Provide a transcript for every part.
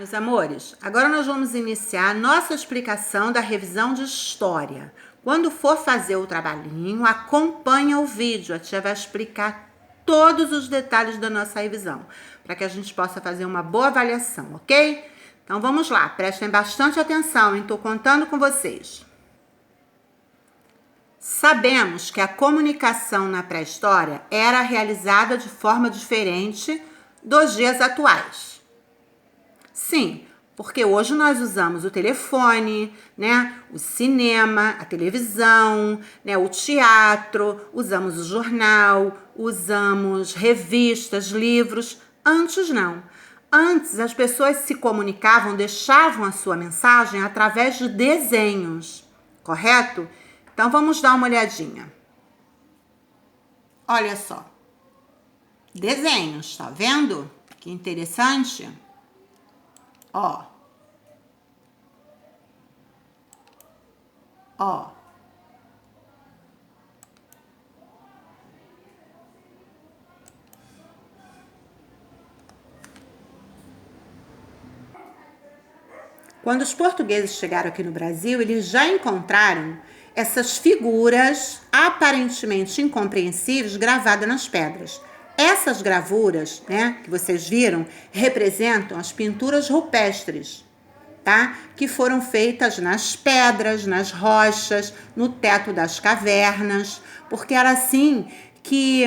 Meus amores, agora nós vamos iniciar a nossa explicação da revisão de história. Quando for fazer o trabalhinho, acompanha o vídeo, a tia vai explicar todos os detalhes da nossa revisão, para que a gente possa fazer uma boa avaliação, ok? Então vamos lá, prestem bastante atenção, estou contando com vocês. Sabemos que a comunicação na pré-história era realizada de forma diferente dos dias atuais. Sim, porque hoje nós usamos o telefone, né, o cinema, a televisão, né, o teatro, usamos o jornal, usamos revistas, livros. Antes não. Antes as pessoas se comunicavam, deixavam a sua mensagem através de desenhos, correto? Então vamos dar uma olhadinha. Olha só. Desenhos, tá vendo? Que interessante. Ó. Quando os portugueses chegaram aqui no Brasil, eles já encontraram essas figuras aparentemente incompreensíveis gravadas nas pedras. Essas gravuras, né, que vocês viram, representam as pinturas rupestres, tá? Que foram feitas nas pedras, nas rochas, no teto das cavernas, porque era assim que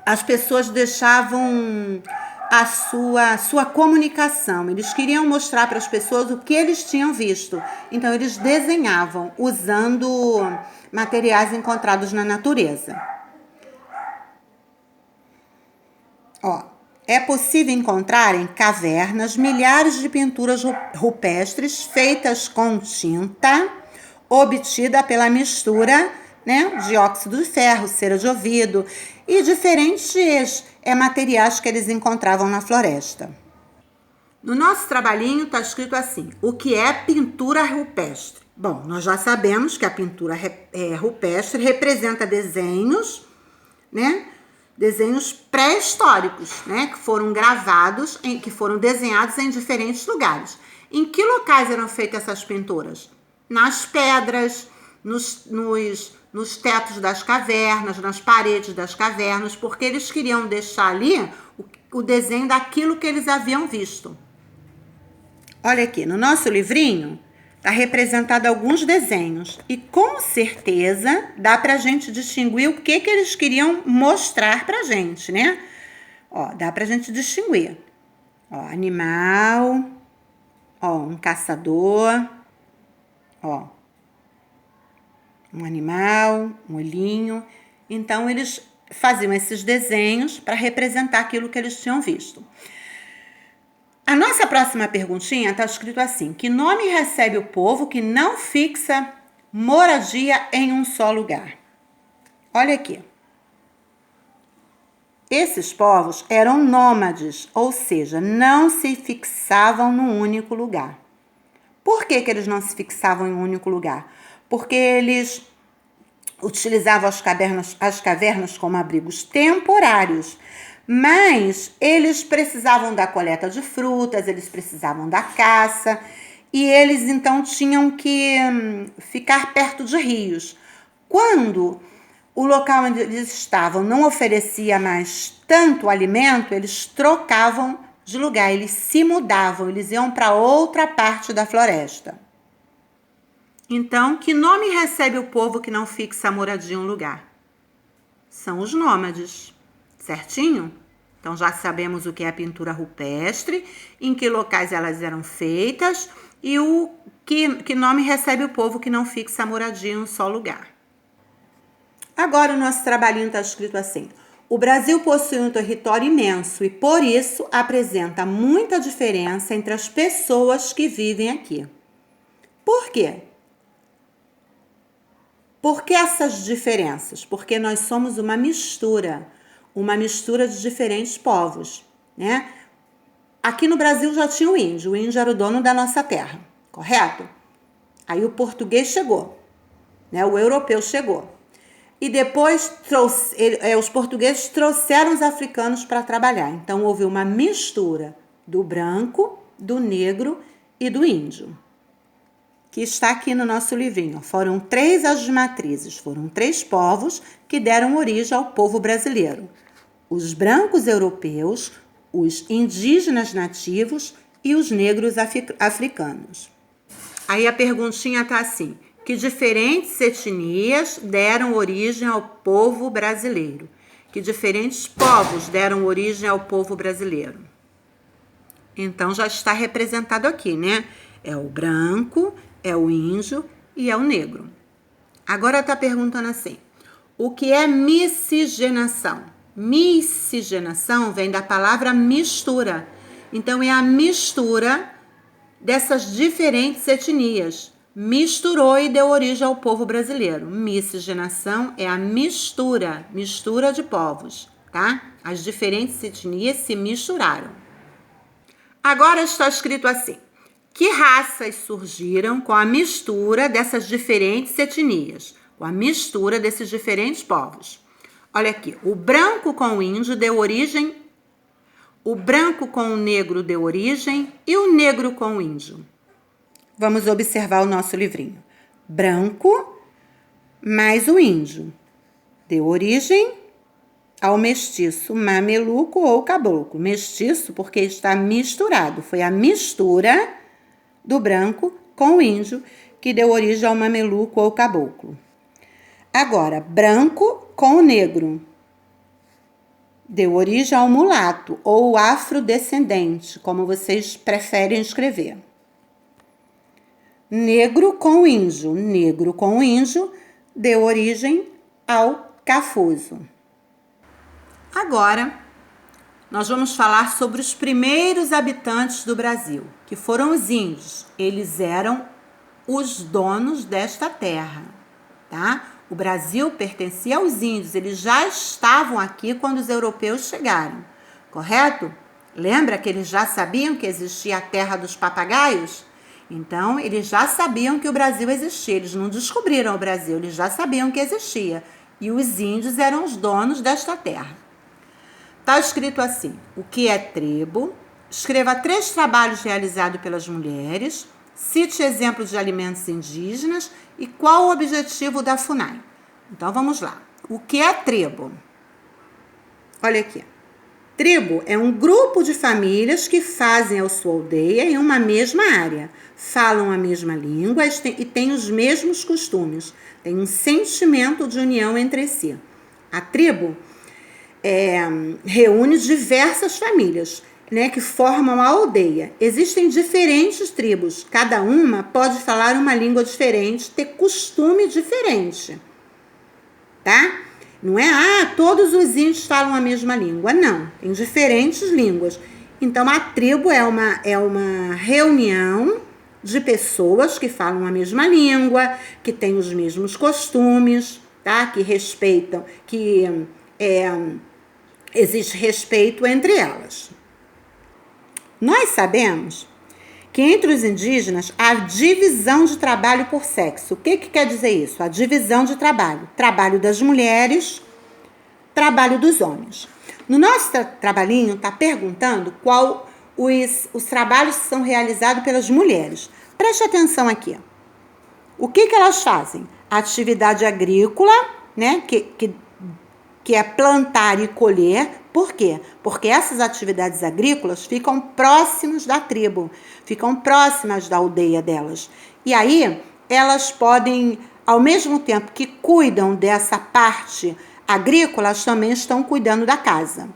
as pessoas deixavam a sua comunicação. Eles queriam mostrar para as pessoas o que eles tinham visto. Então, eles desenhavam usando materiais encontrados na natureza. Ó, é possível encontrar em cavernas milhares de pinturas rupestres feitas com tinta obtida pela mistura, né, de óxido de ferro, cera de ouvido e diferentes materiais que eles encontravam na floresta. No nosso trabalhinho está escrito assim: o que é pintura rupestre? Bom, nós já sabemos que a pintura rupestre representa desenhos, né? Desenhos pré-históricos, né? Que foram gravados, que foram desenhados em diferentes lugares. Em que locais eram feitas essas pinturas? Nas pedras, nos tetos das cavernas, nas paredes das cavernas, porque eles queriam deixar ali o desenho daquilo que eles haviam visto. Olha aqui, no nosso livrinho está representado alguns desenhos e com certeza dá para a gente distinguir o que eles queriam mostrar para a gente, né? Ó, dá para a gente distinguir. Ó, animal, ó, um caçador, ó, um animal, um olhinho. Então, eles faziam esses desenhos para representar aquilo que eles tinham visto. A nossa próxima perguntinha está escrito assim: que nome recebe o povo que não fixa moradia em um só lugar? Olha aqui. Esses povos eram nômades, ou seja, não se fixavam num único lugar. Por que eles não se fixavam em um único lugar? Porque eles utilizavam as cavernas como abrigos temporários, mas eles precisavam da coleta de frutas, eles precisavam da caça, e eles então tinham que ficar perto de rios. Quando o local onde eles estavam não oferecia mais tanto alimento, eles trocavam de lugar, eles se mudavam, eles iam para outra parte da floresta. Então, que nome recebe o povo que não fixa a moradia em um lugar? São os nômades, certinho? Então, já sabemos o que é a pintura rupestre, em que locais elas eram feitas e que nome recebe o povo que não fixa a moradia em um só lugar. Agora, o nosso trabalhinho está escrito assim: o Brasil possui um território imenso e, por isso, apresenta muita diferença entre as pessoas que vivem aqui. Por quê? Por que essas diferenças? Porque nós somos uma mistura de diferentes povos, né? Aqui no Brasil já tinha o índio era o dono da nossa terra, correto? Aí o português chegou, né? O europeu chegou. E depois os portugueses trouxeram os africanos para trabalhar. Então houve uma mistura do branco, do negro e do índio, que está aqui no nosso livrinho. Foram 3 as matrizes, foram 3 povos que deram origem ao povo brasileiro. Os brancos europeus, os indígenas nativos e os negros africanos. Aí a perguntinha está assim: que diferentes etnias deram origem ao povo brasileiro? Que diferentes povos deram origem ao povo brasileiro? Então já está representado aqui, né? É o branco, é o índio e é o negro. Agora está perguntando assim: o que é miscigenação? Miscigenação vem da palavra mistura. Então é a mistura dessas diferentes etnias. Misturou e deu origem ao povo brasileiro. Miscigenação é a mistura de povos, tá? As diferentes etnias se misturaram. Agora está escrito assim: que raças surgiram com a mistura dessas diferentes etnias, com a mistura desses diferentes povos? Olha aqui, o branco com o índio deu origem, o branco com o negro deu origem e o negro com o índio. Vamos observar o nosso livrinho. Branco mais o índio deu origem ao mestiço, mameluco ou caboclo. Mestiço porque está misturado. Foi a mistura do branco com o índio que deu origem ao mameluco ou caboclo. Agora, branco com o negro deu origem ao mulato ou afrodescendente, como vocês preferem escrever. Negro com o índio deu origem ao cafuso. Agora, nós vamos falar sobre os primeiros habitantes do Brasil, que foram os índios. Eles eram os donos desta terra, tá? O Brasil pertencia aos índios, eles já estavam aqui quando os europeus chegaram, correto? Lembra que eles já sabiam que existia a terra dos papagaios? Então, eles já sabiam que o Brasil existia, eles não descobriram o Brasil, eles já sabiam que existia. E os índios eram os donos desta terra. Está escrito assim: o que é tribo? Escreva 3 trabalhos realizados pelas mulheres, cite exemplos de alimentos indígenas e qual o objetivo da FUNAI. Então, vamos lá. O que é tribo? Olha aqui. Tribo é um grupo de famílias que fazem a sua aldeia em uma mesma área, falam a mesma língua e têm os mesmos costumes, têm um sentimento de união entre si. A tribo reúne diversas famílias, né, que formam a aldeia. Existem diferentes tribos, cada uma pode falar uma língua diferente, ter costume diferente, tá? Não é, todos os índios falam a mesma língua. Não, tem diferentes línguas. Então, a tribo é uma reunião de pessoas que falam a mesma língua, que têm os mesmos costumes, tá? Que respeitam, existe respeito entre elas. Nós sabemos que entre os indígenas há divisão de trabalho por sexo. O que quer dizer isso? A divisão de trabalho. Trabalho das mulheres, trabalho dos homens. No nosso trabalhinho está perguntando qual os trabalhos que são realizados pelas mulheres. Preste atenção aqui. O que elas fazem? A atividade agrícola, né, que é plantar e colher. Por quê? Porque essas atividades agrícolas ficam próximas da tribo, ficam próximas da aldeia delas. E aí, elas podem, ao mesmo tempo que cuidam dessa parte agrícola, elas também estão cuidando da casa.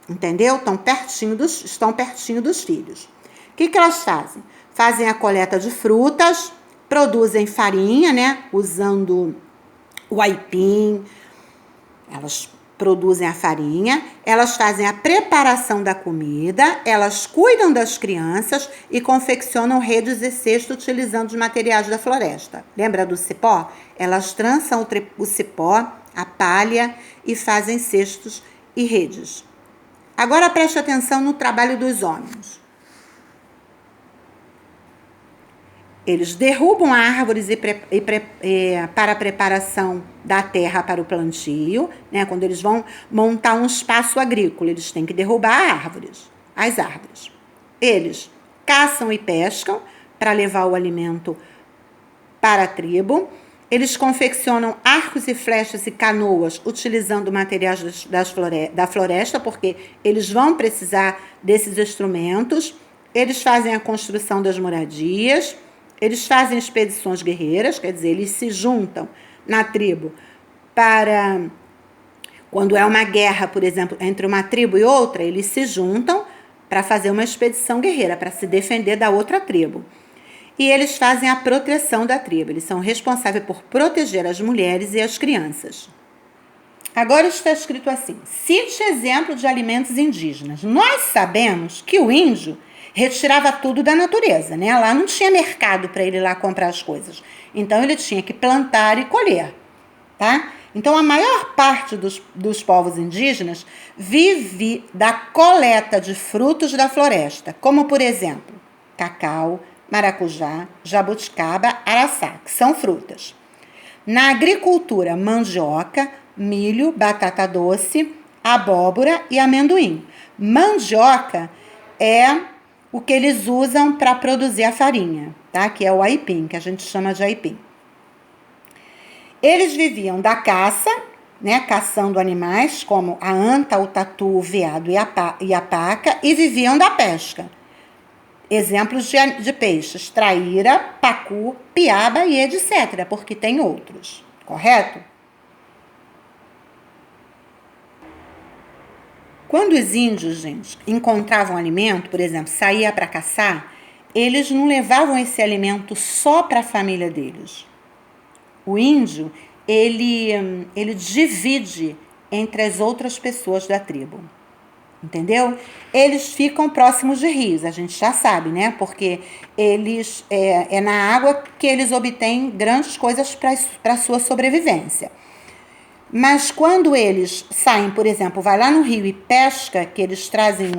Entendeu? Estão pertinho dos filhos. O que elas fazem? Fazem a coleta de frutas, produzem farinha, né? Usando o aipim. Elas produzem a farinha, elas fazem a preparação da comida, elas cuidam das crianças e confeccionam redes e cestos utilizando os materiais da floresta. Lembra do cipó? Elas trançam o cipó, a palha e fazem cestos e redes. Agora preste atenção no trabalho dos homens. Eles derrubam árvores para a preparação da terra para o plantio, né? Quando eles vão montar um espaço agrícola, eles têm que derrubar as árvores. Eles caçam e pescam para levar o alimento para a tribo. Eles confeccionam arcos e flechas e canoas utilizando materiais da floresta, porque eles vão precisar desses instrumentos. Eles fazem a construção das moradias, eles fazem expedições guerreiras, quer dizer, eles se juntam na tribo para, quando é uma guerra, por exemplo, entre uma tribo e outra, eles se juntam para fazer uma expedição guerreira, para se defender da outra tribo. E eles fazem a proteção da tribo, eles são responsáveis por proteger as mulheres e as crianças. Agora está escrito assim: cite exemplo de alimentos indígenas. Nós sabemos que o índio retirava tudo da natureza, né? Lá não tinha mercado para ele ir lá comprar as coisas. Então, ele tinha que plantar e colher, tá? Então, a maior parte dos povos indígenas vive da coleta de frutos da floresta, como, por exemplo, cacau, maracujá, jabuticaba, araçá, que são frutas. Na agricultura, mandioca, milho, batata doce, abóbora e amendoim. Mandioca é o que eles usam para produzir a farinha, tá? Que é o aipim, que a gente chama de aipim. Eles viviam da caça, né? Caçando animais como a anta, o tatu, o veado e a paca, e viviam da pesca. Exemplos de peixes: traíra, pacu, piaba e etc., porque tem outros, correto? Quando os índios, gente, encontravam alimento, por exemplo, saía para caçar, eles não levavam esse alimento só para a família deles. O índio, ele divide entre as outras pessoas da tribo. Entendeu? Eles ficam próximos de rios, a gente já sabe, né? Porque eles é na água que eles obtêm grandes coisas para a sua sobrevivência. Mas quando eles saem, por exemplo, vai lá no rio e pesca, que eles trazem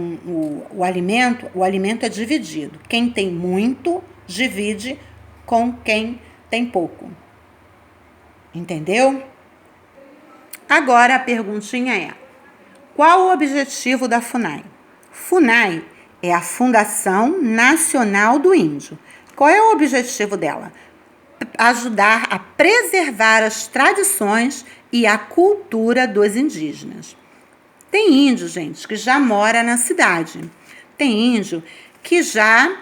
o alimento é dividido. Quem tem muito, divide com quem tem pouco. Entendeu? Agora a perguntinha é: qual o objetivo da FUNAI? FUNAI é a Fundação Nacional do Índio. Qual é o objetivo dela? Ajudar a preservar as tradições e a cultura dos indígenas. Tem índio, gente, que já mora na cidade. Tem índio que já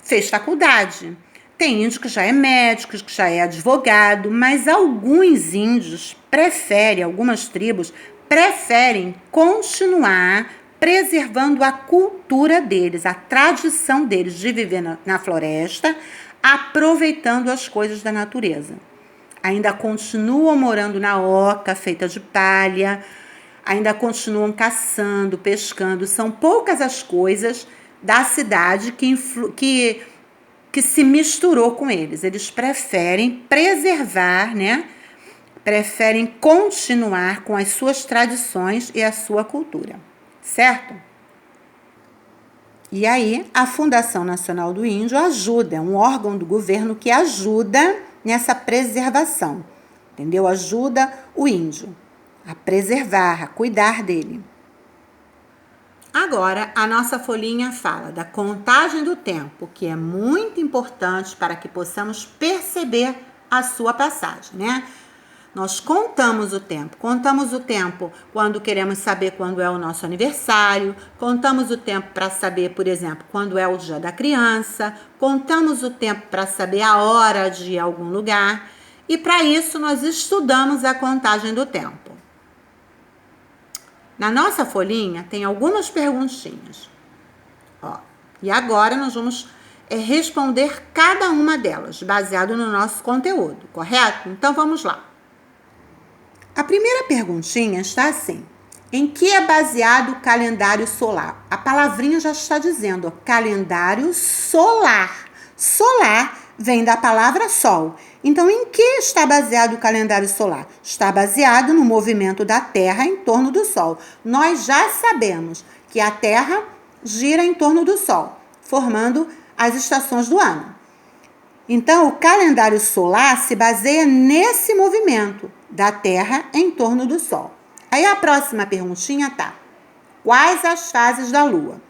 fez faculdade. Tem índio que já é médico, que já é advogado, mas alguns índios algumas tribos preferem continuar preservando a cultura deles, a tradição deles de viver na floresta, aproveitando as coisas da natureza. Ainda continuam morando na oca feita de palha, ainda continuam caçando, pescando. São poucas as coisas da cidade que se misturou com eles. Eles preferem preservar, né? Preferem continuar com as suas tradições e a sua cultura, certo? E aí, a Fundação Nacional do Índio ajuda, é um órgão do governo que ajuda nessa preservação, entendeu? Ajuda o índio a preservar, a cuidar dele. Agora, a nossa folhinha fala da contagem do tempo, que é muito importante para que possamos perceber a sua passagem, né? Nós contamos o tempo quando queremos saber quando é o nosso aniversário, contamos o tempo para saber, por exemplo, quando é o dia da criança, contamos o tempo para saber a hora de ir a algum lugar, e para isso nós estudamos a contagem do tempo. Na nossa folhinha tem algumas perguntinhas. E agora nós vamos responder cada uma delas, baseado no nosso conteúdo, correto? Então vamos lá. A primeira perguntinha está assim: em que é baseado o calendário solar? A palavrinha já está dizendo, calendário solar. Solar vem da palavra sol. Então, em que está baseado o calendário solar? Está baseado no movimento da Terra em torno do Sol. Nós já sabemos que a Terra gira em torno do Sol, formando as estações do ano. Então, o calendário solar se baseia nesse movimento da Terra em torno do Sol. Aí a próxima perguntinha tá: quais as fases da Lua?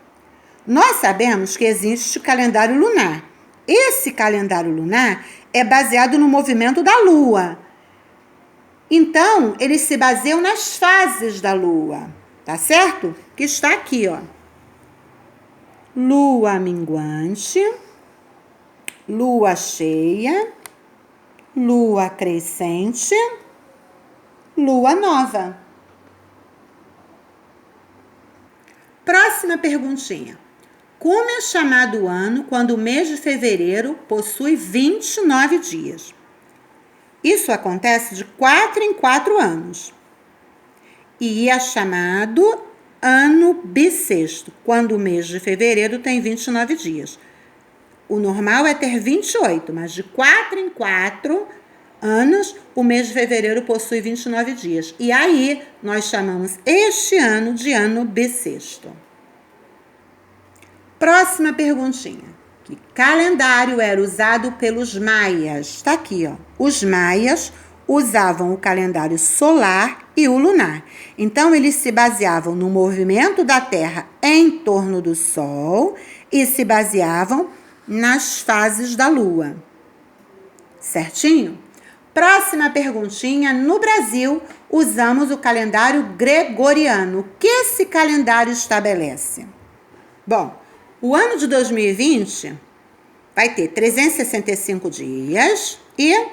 nós sabemos que existe o calendário lunar. Esse calendário lunar é baseado no movimento da Lua. Então, eles se baseiam nas fases da Lua, tá certo? Que está aqui, ó. Lua minguante, lua cheia, lua crescente, lua nova. Próxima perguntinha. Como é chamado o ano quando o mês de fevereiro possui 29 dias? Isso acontece de 4 em 4 anos. E é chamado ano bissexto, quando o mês de fevereiro tem 29 dias. O normal é ter 28, mas de 4 em 4 anos, o mês de fevereiro possui 29 dias. E aí, nós chamamos este ano de ano bissexto. Próxima perguntinha. Que calendário era usado pelos maias? Está aqui, ó. Os maias usavam o calendário solar e o lunar. Então, eles se baseavam no movimento da Terra em torno do Sol e se baseavam nas fases da Lua. Certinho? Próxima perguntinha. No Brasil, usamos o calendário gregoriano. O que esse calendário estabelece? Bom, o ano de 2020 vai ter 365 dias e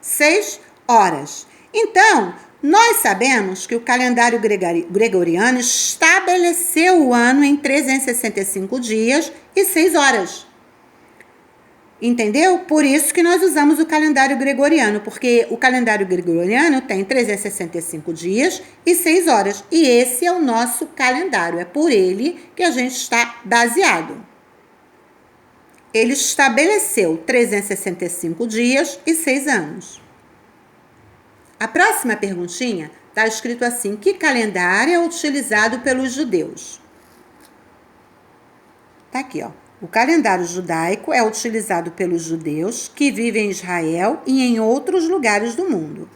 6 horas. Então, nós sabemos que o calendário gregoriano estabeleceu o ano em 365 dias e 6 horas. Entendeu? Por isso que nós usamos o calendário gregoriano, porque o calendário gregoriano tem 365 dias e 6 horas. E esse é o nosso calendário, é por ele que a gente está baseado. Ele estabeleceu 365 dias e 6 anos. A próxima perguntinha está escrito assim: que calendário é utilizado pelos judeus? Está aqui, ó. O calendário judaico é utilizado pelos judeus que vivem em Israel e em outros lugares do mundo.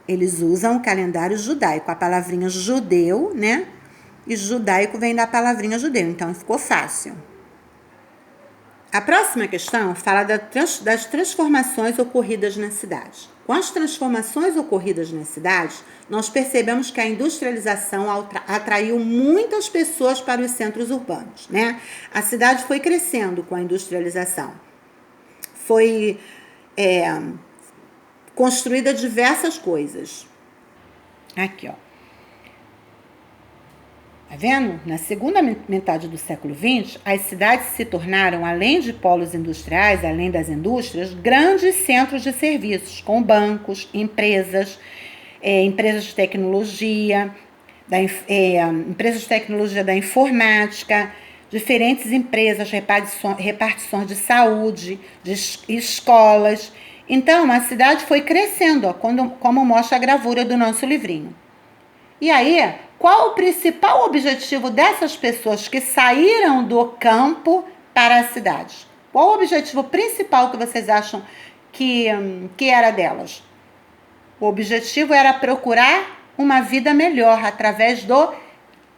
Eles usam o calendário judaico, a palavrinha judeu, né? E judaico vem da palavrinha judeu, então ficou fácil. A próxima questão fala das transformações ocorridas na cidade. Com as transformações ocorridas na cidade, nós percebemos que a industrialização atraiu muitas pessoas para os centros urbanos, né? A cidade foi crescendo com a industrialização. Foi construída diversas coisas. Aqui, ó. Tá vendo? Na segunda metade do século XX, as cidades se tornaram, além de polos industriais, além das indústrias, grandes centros de serviços, com bancos, empresas de tecnologia, empresas de tecnologia da informática, diferentes empresas, repartições de saúde, de escolas. Então, a cidade foi crescendo, ó, como mostra a gravura do nosso livrinho. E aí, qual o principal objetivo dessas pessoas que saíram do campo para a cidade? Qual o objetivo principal que vocês acham que era delas? O objetivo era procurar uma vida melhor através do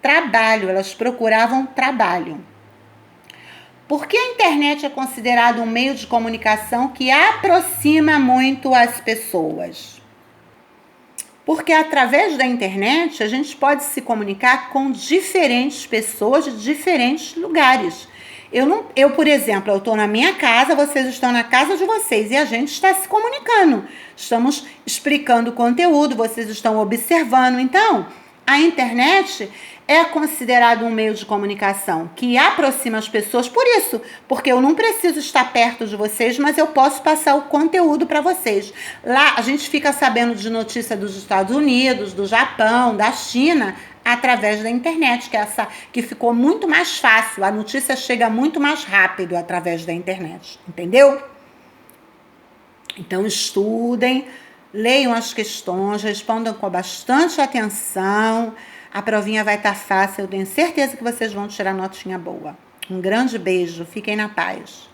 trabalho. Elas procuravam trabalho. Por que a internet é considerada um meio de comunicação que aproxima muito as pessoas? Porque através da internet a gente pode se comunicar com diferentes pessoas de diferentes lugares. Eu, por exemplo, eu estou na minha casa, vocês estão na casa de vocês e a gente está se comunicando. Estamos explicando o conteúdo, vocês estão observando. Então, a internet é considerado um meio de comunicação que aproxima as pessoas por isso, porque eu não preciso estar perto de vocês, mas eu posso passar o conteúdo para vocês. Lá a gente fica sabendo de notícia dos Estados Unidos, do Japão, da China, através da internet, que ficou muito mais fácil, a notícia chega muito mais rápido através da internet, entendeu? Então estudem, leiam as questões, respondam com bastante atenção. A provinha vai estar fácil, eu tenho certeza que vocês vão tirar notinha boa. Um grande beijo, fiquem na paz.